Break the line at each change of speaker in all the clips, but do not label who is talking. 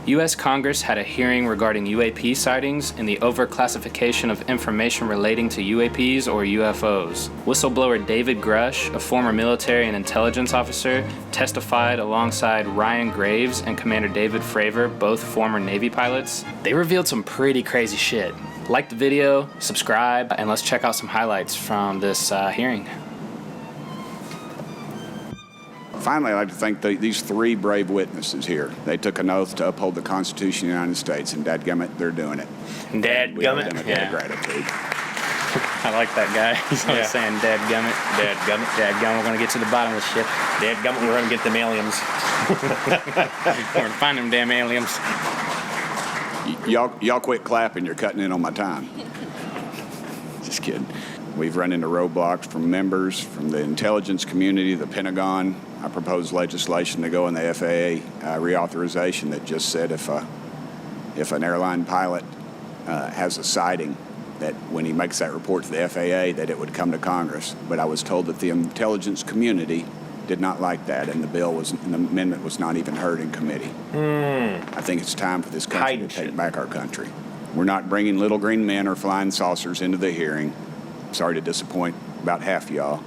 U.S. Congress had a hearing regarding UAP sightings and the overclassification of information relating to UAPs or UFOs. Whistleblower David Grush, a former military and intelligence officer, testified alongside Ryan Graves and Commander David Fravor, both former Navy pilots. They revealed some pretty crazy shit. Like the video, subscribe, and let's check out some highlights from this hearing.
Finally, I'd like to thank these three brave witnesses here. They took an oath to uphold the Constitution of the United States, and dadgummit, they're doing it.
Dadgummit?
Yeah. Gratitude.
I like that guy. He's always saying dadgummit.
Dadgummit.
Dadgummit, we're going to get to the bottom of this shit.
Dadgummit, we're going to get them aliens.
We're going to find them damn aliens.
Y'all quit clapping. You're cutting in on my time. Just kidding. We've run into roadblocks from members from the intelligence community, the Pentagon. I proposed legislation to go in the FAA reauthorization that just said if an airline pilot has a sighting, that when he makes that report to the FAA, that it would come to Congress. But I was told that the intelligence community did not like that, and the amendment was not even heard in committee. I think it's time for this country to take back our country. We're not bringing little green men or flying saucers into the hearing. Sorry to disappoint about half y'all.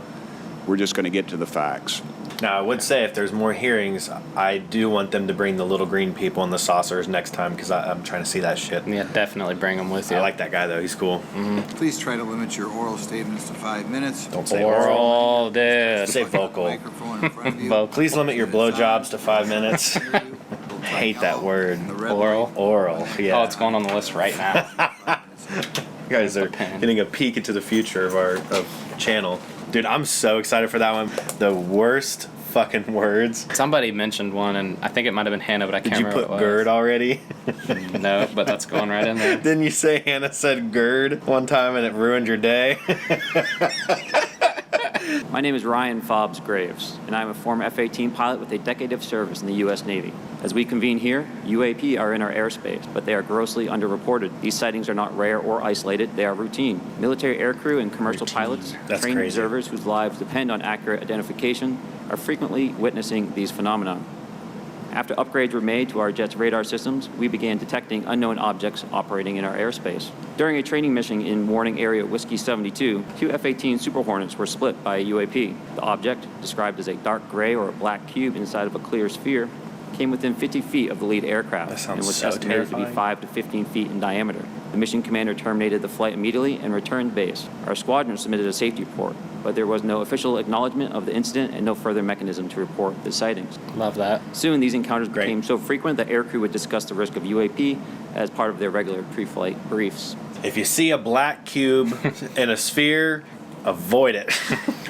We're just going to get to the facts.
Now, I would say if there's more hearings, I do want them to bring the little green people and the saucers next time, because I'm trying to see that shit.
Yeah, definitely bring them with you.
I like that guy, though. He's cool.
Mm-hmm. Please try to limit your oral statements to 5 minutes.
Don't say
oral, dude.
Say vocal.
Microphone in front of you.
Please limit your blowjobs to 5 minutes. I hate that word.
Oral?
Oral, yeah.
Oh, it's going on the list right now.
You guys are getting a peek into the future of our channel. Dude, I'm so excited for that one. The worst fucking words.
Somebody mentioned one, and I think it might have been Hannah, but I can't remember what it was.
Did you put GERD already?
No, but that's going right in there.
Didn't you say Hannah said GERD one time and it ruined your day?
My name is Ryan Fobbs Graves, and I'm a former F-18 pilot with a decade of service in the U.S. Navy. As we convene here, UAP are in our airspace, but they are grossly underreported. These sightings are not rare or isolated, they are routine. Military aircrew and commercial pilots, trained observers whose lives depend on accurate identification, are frequently witnessing these phenomena. After upgrades were made to our jet's radar systems, we began detecting unknown objects operating in our airspace. During a training mission in Warning Area Whiskey 72, 2 F-18 Super Hornets were split by a UAP. The object, described as a dark gray or a black cube inside of a clear sphere, came within 50 feet of the lead aircraft and was estimated to be 5 to 15 feet in diameter. The mission commander terminated the flight immediately and returned base. Our squadron submitted a safety report, but there was no official acknowledgement of the incident and no further mechanism to report the sightings.
Love that.
Soon, these encounters became so frequent that aircrew would discuss the risk of UAP as part of their regular pre-flight briefs.
If you see a black cube in a sphere, avoid it.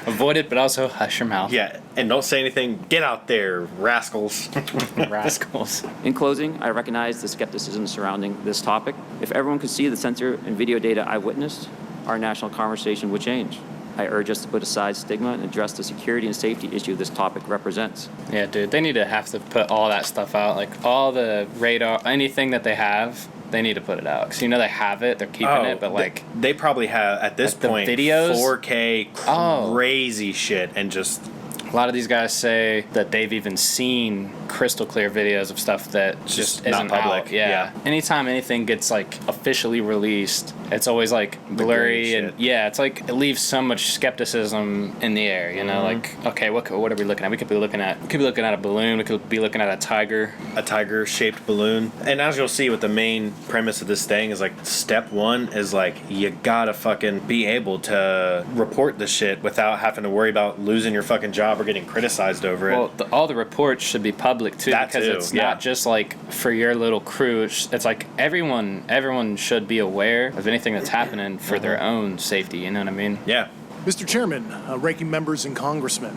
Avoid it, but also hush your mouth.
Yeah, and don't say anything. Get out there, rascals.
Rascals.
In closing, I recognize the skepticism surrounding this topic. If everyone could see the sensor and video data I witnessed, our national conversation would change. I urge us to put aside stigma and address the security and safety issue this topic represents.
Yeah, dude, they need to have to put all that stuff out. Like, all the radar, anything that they have, they need to put it out. Because, you know, they have it, they're keeping it, but, like...
They probably have, at this point,
the videos?
4K crazy shit, and just...
A lot of these guys say that they've even seen crystal clear videos of stuff that just isn't
not public.
out. Yeah. Anytime anything gets like officially released, it's always like blurry and it's like it leaves so much skepticism in the air. You know, like okay, what are we looking at? We could be looking at a balloon. We could be looking at a tiger-shaped
balloon. And as you'll see, with the main premise of this thing is like step one is like you gotta fucking be able to report the shit without having to worry about losing your fucking job or getting criticized over it.
Well, all the reports should be public too, because it's not just like for your little crew. It's like everyone should be aware of anything that's happening for their own safety. You know what I mean?
Yeah.
Mr. Chairman, ranking members and congressmen,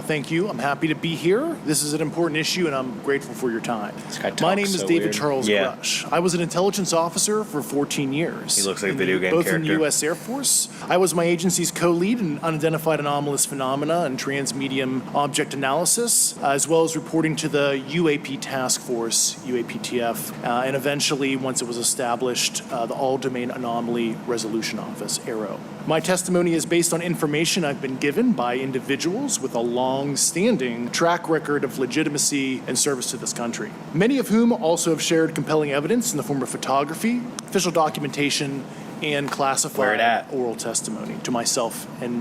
thank you. I'm happy to be here. This is an important issue, and I'm grateful for your time. My name is David Charles Grush. I was an intelligence officer for 14 years.
He looks like a video game
both
character.
in the U.S. Air Force. I was my agency's co-lead in unidentified anomalous phenomena and transmedium object analysis, as well as reporting to the UAP task force, UAPTF, and eventually, once it was established, the All-Domain Anomaly Resolution Office, AARO. My testimony is based on information I've been given by individuals with a long long-standing track record of legitimacy and service to this country. Many of whom also have shared compelling evidence in the form of photography, official documentation, and classified oral testimony to myself and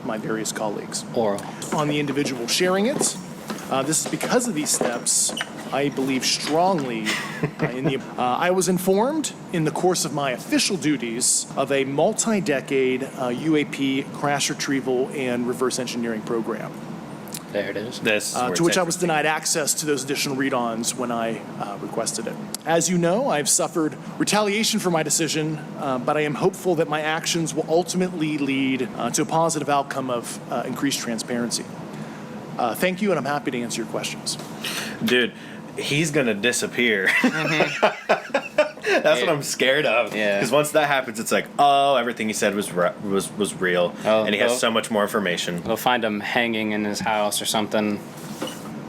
my various colleagues.
Oral.
On the individual sharing it, this is because of these steps, I believe strongly I was informed in the course of my official duties of a multi-decade UAP crash retrieval and reverse engineering program.
There it is.
To which I was denied access to those additional read-ons when I requested it. As you know, I've suffered retaliation for my decision, but I am hopeful that my actions will ultimately lead to a positive outcome of increased transparency. Thank you, and I'm happy to answer your questions.
Dude, he's gonna disappear. That's what I'm scared of.
Yeah.
Because once that happens, it's like, oh, everything he said was real, and he has so much more information.
We'll find him hanging in his house or something.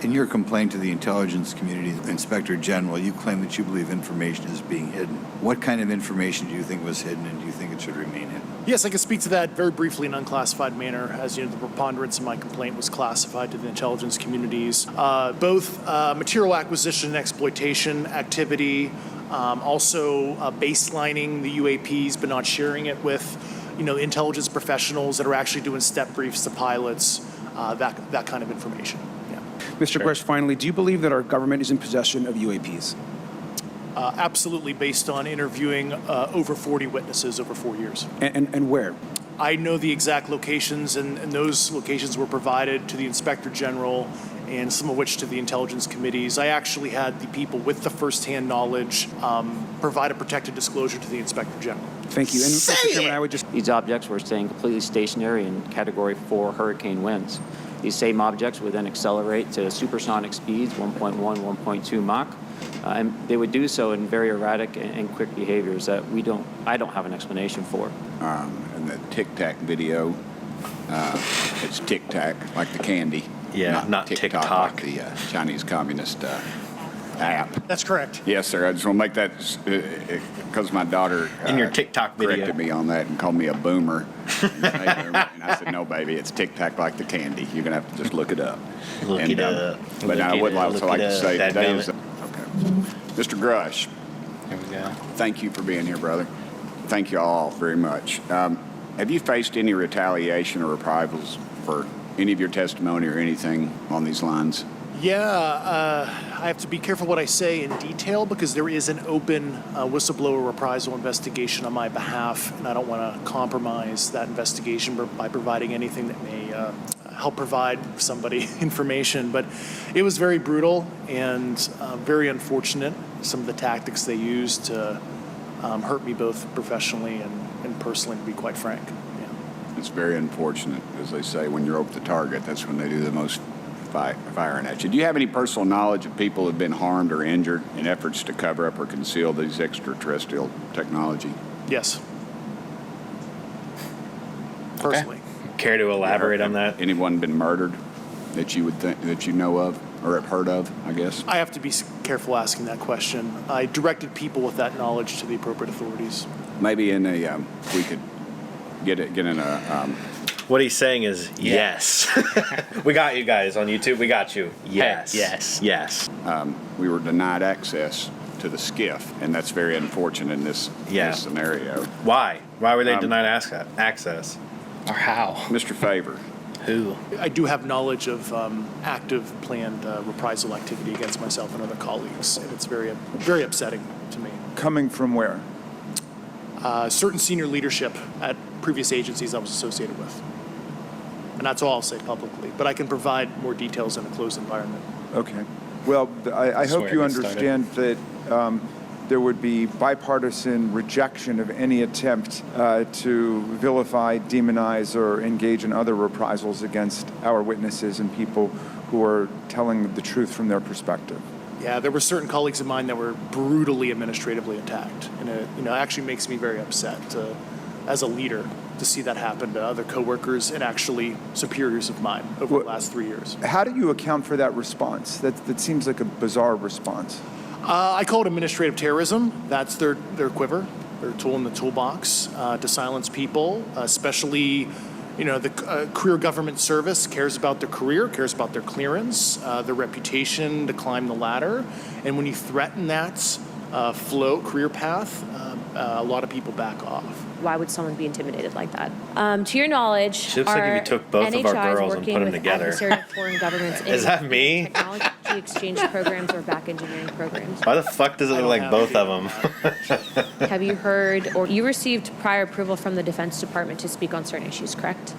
In your complaint to the intelligence community, Inspector General, you claim that you believe information is being hidden. What kind of information do you think was hidden, and do you think it should remain hidden?
Yes, I can speak to that very briefly in an unclassified manner. As you know, the preponderance of my complaint was classified to the intelligence communities. Both material acquisition and exploitation activity, also baselining the UAPs, but not sharing it with, intelligence professionals that are actually doing step briefs to pilots, that kind of information. Yeah.
Mr. Grush, finally, do you believe that our government is in possession of UAPs?
Absolutely, based on interviewing over 40 witnesses over 4 years.
And where?
I know the exact locations, and those locations were provided to the Inspector General, and some of which to the intelligence committees. I actually had the people with the firsthand knowledge provide a protected disclosure to the Inspector General.
Thank you. And Mr. Chairman, I would just...
These objects were staying completely stationary in Category 4 hurricane winds. These same objects would then accelerate to supersonic speeds, 1.1, 1.2 Mach, and they would do so in very erratic and quick behaviors that I don't have an explanation for.
And the Tic Tac video, it's Tic Tac, like the candy.
Yeah, not TikTok.
Like the Chinese Communist app.
That's correct.
Yes, sir. I just want to make that, because my daughter
In your TikTok video.
corrected me on that and called me a boomer. And I said, no, baby, it's Tic Tac like the candy. You're going to have to just look it up.
Look it up.
But I would also like to say today is... Okay. Mr. Grush,
Here we go.
thank you for being here, brother. Thank you all very much. Have you faced any retaliation or reprisals for any of your testimony or anything on these lines?
Yeah, I have to be careful what I say in detail because there is an open whistleblower reprisal investigation on my behalf, and I don't want to compromise that investigation by providing anything that may help provide somebody information. But it was very brutal and very unfortunate, some of the tactics they used to hurt me both professionally and personally, to be quite frank. Yeah.
It's very unfortunate, as they say, when you're over the target, that's when they do the most firing at you. Do you have any personal knowledge of people who have been harmed or injured in efforts to cover up or conceal these extraterrestrial technology?
Yes. Personally.
Care to elaborate on that?
Anyone been murdered that you would think that you know of or have heard of, I guess?
I have to be careful asking that question. I directed people with that knowledge to the appropriate authorities.
Maybe in a we could get in a
What he's saying is yes. We got you guys on YouTube. We got you. Yes.
Hey, yes.
Yes.
we were denied access to the skiff, and that's very unfortunate in this scenario.
Why? Why were they denied access?
Or how?
Mr. Favor.
Who?
I do have knowledge of active planned reprisal activity against myself and other colleagues, and it's very, very upsetting to me.
Coming from where?
Certain senior leadership at previous agencies I was associated with. And that's all I'll say publicly, but I can provide more details in a closed environment.
Okay. Well, I hope you understand that there would be bipartisan rejection of any attempt to vilify, demonize, or engage in other reprisals against our witnesses and people who are telling the truth from their perspective.
Yeah, there were certain colleagues of mine that were brutally administratively attacked, and it actually makes me very upset as a leader to see that happen to other coworkers and actually superiors of mine over the last 3 years.
How do you account for that response? That seems like a bizarre response.
I call it administrative terrorism. That's their quiver, their tool in the toolbox to silence people, especially The career government service cares about their career, cares about their clearance, their reputation to climb the ladder. And when you threaten that career path, a lot of people back off.
Why would someone be intimidated like that? To your knowledge,
She looks like if you took both of our
NHI is
girls and
working
put them
with
together.
adversarial foreign governments in
Is that me?
technology exchange programs or back engineering programs.
Why the fuck does it look like both of them?
Have you heard or you received prior approval from the Defense Department to speak on certain issues, correct?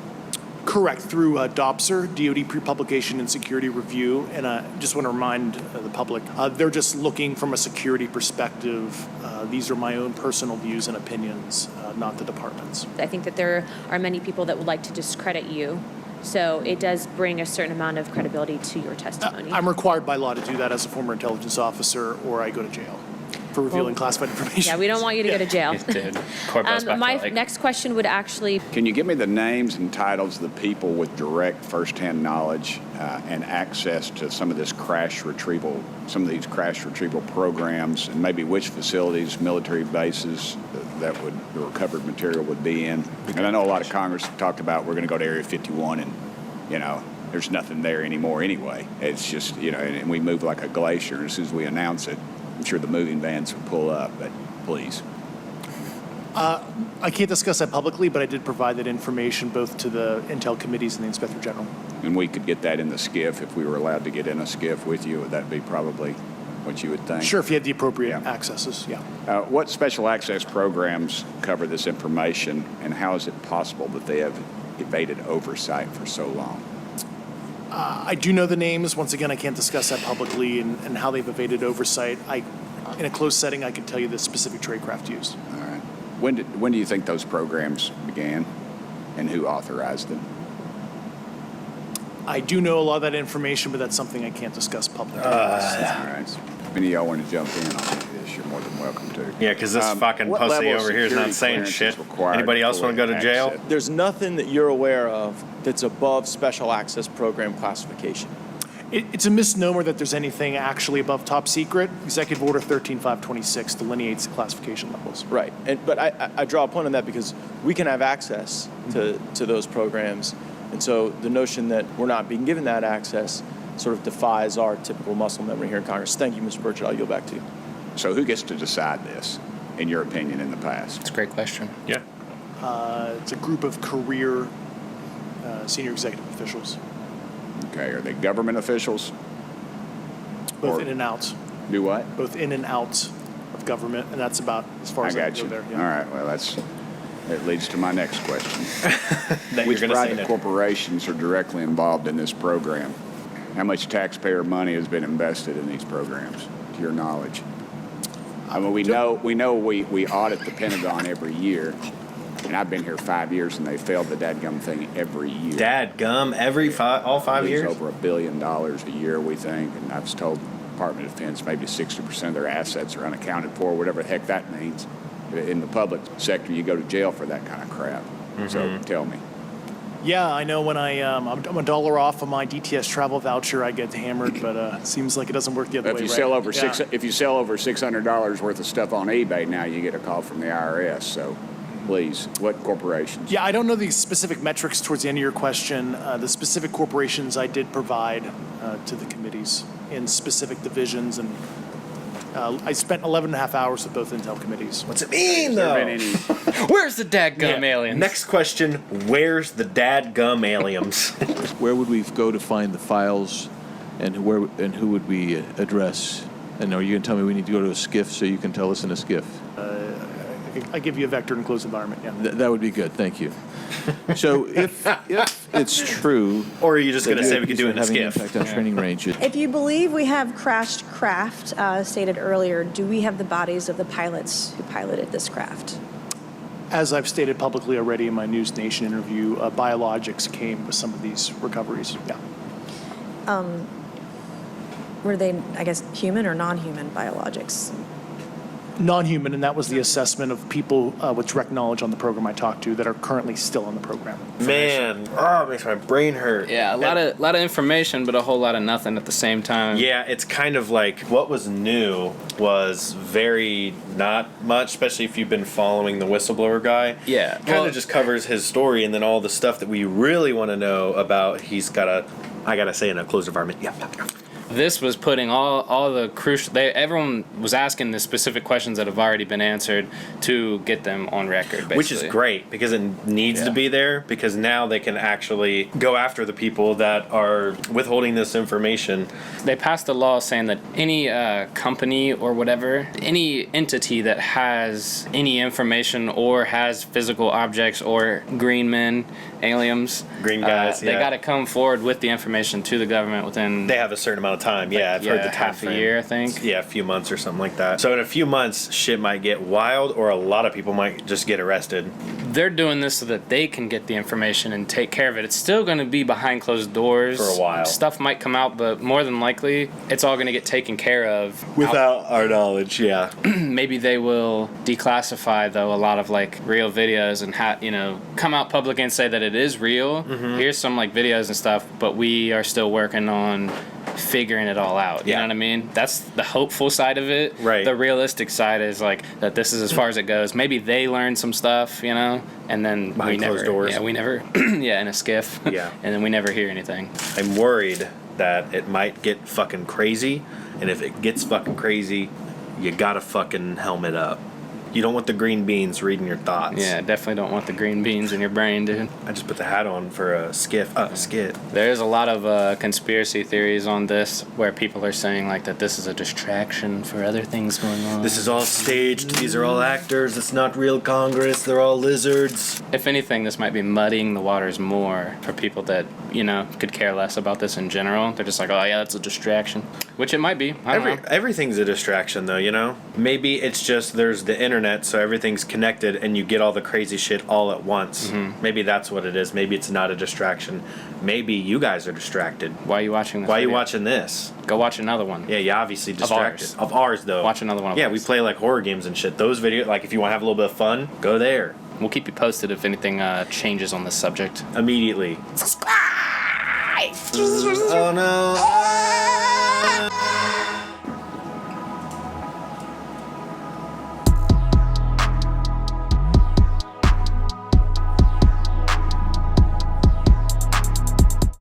Correct, through DOPSR, DoD Pre-Publication and Security Review, and I just want to remind the public, they're just looking from a security perspective. These are my own personal views and opinions, not the department's.
I think that there are many people that would like to discredit you, so it does bring a certain amount of credibility to your testimony.
I'm required by law to do that as a former intelligence officer, or I go to jail for revealing classified information.
Yeah, we don't want you to go to jail.
Dude, court goes back
My
to, like,
next question would actually
Can you give me the names and titles of the people with direct firsthand knowledge and access to some of these crash retrieval programs, and maybe which facilities, military bases the recovered material would be in? And I know a lot of Congress talked about we're going to go to Area 51 and, there's nothing there anymore anyway. It's just, and we move like a glacier. And as soon as we announce it, I'm sure the moving vans will pull up, but please.
I can't discuss that publicly, but I did provide that information both to the Intel committees and the Inspector General.
And we could get that in the SCIF if we were allowed to get in a SCIF with you. Would that be probably what you would think?
Sure, if you had the appropriate
Yeah.
accesses, yeah.
What special access programs cover this information, and how is it possible that they have evaded oversight for so long?
I do know the names. Once again, I can't discuss that publicly and how they've evaded oversight. In a closed setting, I can tell you the specific tradecraft used.
All right. When do you think those programs began, and who authorized them?
I do know a lot of that information, but that's something I can't discuss publicly.
All right. If any of y'all want to jump in on this, you're more than welcome to.
Yeah, because this fucking
what
pussy
level of
over here is not
security
saying
clearance
shit.
is required
Anybody else
for
want to go to jail?
access?
There's nothing that you're aware of that's above special access program classification.
It's a misnomer that there's anything actually above top secret. Executive Order 13526 delineates the classification levels.
Right. But I draw a point on that because we can have access to those programs. And so the notion that we're not being given that access sort of defies our typical muscle memory here in Congress. Thank you, Mr. Burchett. I'll yield back to you.
So who gets to decide this, in your opinion, in the past?
It's a great question.
Yeah.
It's a group of career senior executive officials,
Okay, are they government officials?
both
Or-
in and out,
Do what?
both in and out of government, and that's about as far
I
as I
got
can
you.
go there.
All right, well, that leads to my next question.
That
Which
you're gonna say
private
no.
corporations are directly involved in this program? How much taxpayer money has been invested in these programs, to your knowledge? I mean, we know we audit the Pentagon every year, and I've been here 5 years, and they failed the dadgum thing every year.
Dadgum, all 5
Lose
years?
over $1 billion a year, we think, and I was told Department of Defense maybe 60% of their assets are unaccounted for, whatever the heck that means. In the public sector, you go to jail for that kind of crap. So tell me.
Yeah, I know when I'm $1 off of my DTS travel voucher, I get hammered, but it seems like it doesn't work the other
If
way.
you
right?
sell over
Yeah.
if you sell over $600 worth of stuff on eBay, now you get a call from the IRS. So, please, what corporations?
Yeah, I don't know the specific metrics towards the end of your question. The specific corporations I did provide to the committees in specific divisions, and I spent 11 and a half hours with both Intel committees.
What's it mean,
Has there
though?
been any?
Where's the dadgum aliens?
Next question, where's the dadgum aliens?
Where would we go to find the files, and who would we address? And are you going to tell me we need to go to a SCIF so you can tell us in a SCIF?
I give you a vector enclosed environment, yeah.
That would be good, thank you. So if it's true,
Or are you just
that
going to say we could do it in a
having an
skiff?
impact on training ranges,
If you believe we have crashed craft, stated earlier, do we have the bodies of the pilots who piloted this craft?
As I've stated publicly already in my News Nation interview, biologics came with some of these recoveries, yeah.
Were they, I guess, human or non-human biologics?
non-human, and that was the assessment of people with direct knowledge on the program I talked to that are currently still on the program.
Man, it makes my brain hurt.
Yeah, a lot of information, but a whole lot of nothing at the same time.
Yeah, it's kind of like what was new was very not much, especially if you've been following the whistleblower guy.
Yeah.
Kind of just covers his story, and then all the stuff that we really want to know about, I gotta say in a closed environment. Yeah.
This was putting all the crucial. Everyone was asking the specific questions that have already been answered to get them on record, basically.
Which is great because it needs to be there, because now they can actually go after the people that are withholding this information.
They passed a law saying that any company or whatever, any entity that has any information or has physical objects or green men, aliens,
green guys,
they got to come forward with the information to the government within.
They have a certain amount of time. Yeah, I've heard the time
half
frame.
a year, I think.
Yeah, a few months or something like that. So in a few months, shit might get wild, or a lot of people might just get arrested.
They're doing this so that they can get the information and take care of it. It's still going to be behind closed doors
for a while.
Stuff might come out, but more than likely, it's all going to get taken care of
without our knowledge. Yeah.
Maybe they will declassify though a lot of like real videos and come out public and say that it is real. Mm-hmm. Here's some like videos and stuff, but we are still working on figuring it all out. You know what I mean? That's the hopeful side of it.
Right.
The realistic side is like that this is as far as it goes. Maybe they learn some stuff, and then
behind closed doors.
Yeah, we never in a skiff.
Yeah.
And then we never hear anything.
I'm worried that it might get fucking crazy, and if it gets fucking crazy, you gotta fucking helmet up. You don't want the green beans reading your thoughts.
Yeah, definitely don't want the green beans in your brain, dude.
I just put the hat on for a skit.
There's a lot of conspiracy theories on this where people are saying like that this is a distraction for other things going on.
This is all staged. These are all actors. It's not real Congress. They're all lizards.
If anything, this might be muddying the waters more for people that, could care less about this in general. They're just like, oh yeah, that's a distraction. Which it might be. I don't know.
Everything's a distraction though, Maybe it's just there's the internet, so everything's connected and you get all the crazy shit all at once. Mm-hmm. Maybe that's what it is. Maybe it's not a distraction. Maybe you guys are distracted.
Why are you watching this?
Why are you watching this?
Go watch another one.
Yeah, you're obviously distracted. Of ours, though.
Watch another one of
ours.
ours.
We play like horror games and shit. Those videos, like if you want to have a little bit of fun, go there.
We'll keep you posted if anything changes on this subject.
Immediately.
Subscribe!
Oh no.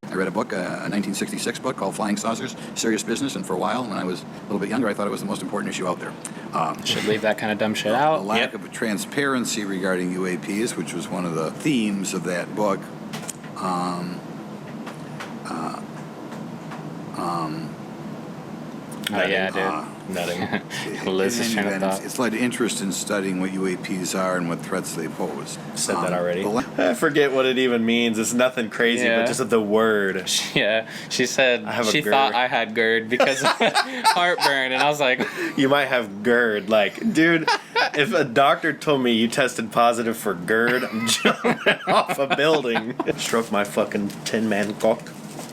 I read a book, a 1966 book called Flying Saucers, Serious Business, and for a while, when I was a little bit younger, I thought it was the most important issue out there.
Should leave that kind of dumb shit out.
The lack of transparency regarding UAPs, which was one of the themes of that book.
Nutting.
Liz is trying to thought.
It's led to interest in studying what UAPs are and what threats they pose.
Said that already. I forget what it even means. It's nothing crazy, but just the word.
Yeah, she said she thought I had GERD because of heartburn, and I was like,
you might have GERD. Like, dude, if a doctor told me you tested positive for GERD, I'm jumping off a building. Stroke my fucking 10-man cock.